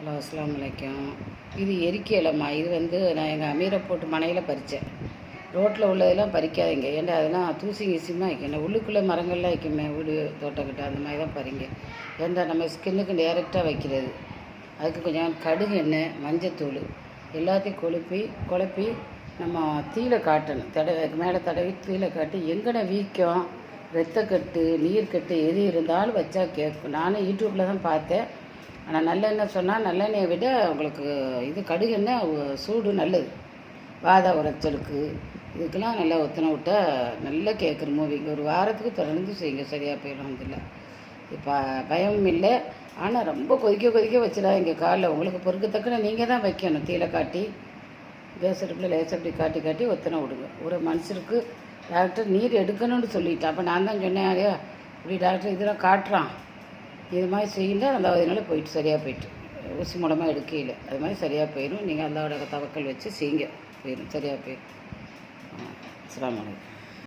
Hello, அஸ்ஸலாமு அலைக்கும். இது எரிக்கலம்மா. இது நான் எங்கள் அமீரை போட்டு மனையில் பறித்தேன். ரோட்டில் உள்ளதெல்லாம் பறிக்காதீங்க. ஏன்டா அதெல்லாம் தூசி கீசியமாக வைக்கணும். உள்ளுக்குள்ளே மரங்கள்லாம் வைக்குமே, வீடு தோட்டக்கிட்ட அந்த மாதிரி தான் பறிங்க. ஏன்டா நம்ம ஸ்கின்னுக்கு டேரெக்டாக வைக்கிறது. அதுக்கு கொஞ்சம் கடுகு எண்ணெய், மஞ்சத்தூள் எல்லாத்தையும் குழப்பி நம்ம தீயில காட்டணும். மேலே தடவி தீயில காட்டி எங்கன வீக்கம், ரத்தக்கட்டு, நீர்க்கட்டு எது இருந்தாலும் வச்சா கேட்கும். நானும் யூடியூப்பில் தான் பார்த்தேன். ஆனால் நல்லெண்ணெய் சொன்னால் நல்லெண்ணெயை விட உங்களுக்கு இது கடுகு எண்ணெய் சூடு நல்லது. வாத உரைச்சலுக்கு இதுக்கெல்லாம் நல்லா ஒத்தனை விட்டால் நல்லா கேட்குற மூவிங்க. ஒரு வாரத்துக்கு தொடர்ந்து செய்யுங்க, சரியாக போயிடும். அதில் இப்போ பயமும் இல்லை. ஆனால் ரொம்ப கொதிக்க வச்சிடாதீங்க காலில். உங்களுக்கு பொறுக்கத்தக்கன நீங்கள் தான் வைக்கணும். தீயில காட்டி கேஸ் அடுப்பில் லேசாக அப்படி காட்டி ஒத்தனை விடுங்க. ஒரு மனுஷருக்கு டாக்டர் நீர் எடுக்கணும்னு சொல்லிட்டேன். அப்போ நான் தான் சொன்னேன், ஐயா இப்படி டாக்டர் இதெல்லாம் காட்டுறான், இது மாதிரி செய்யல நல்லா அதனால போயிட்டு சரியாக போயிட்டு ஊசி மூலமாக எடுக்கையில் அது மாதிரி சரியாக போயிடும். நீங்கள் அல்லாவோட தவக்கல் வச்சு செய்யுங்க, போயிடும், சரியாக போயிடும். அஸ்ஸலாமு அலைக்கும்.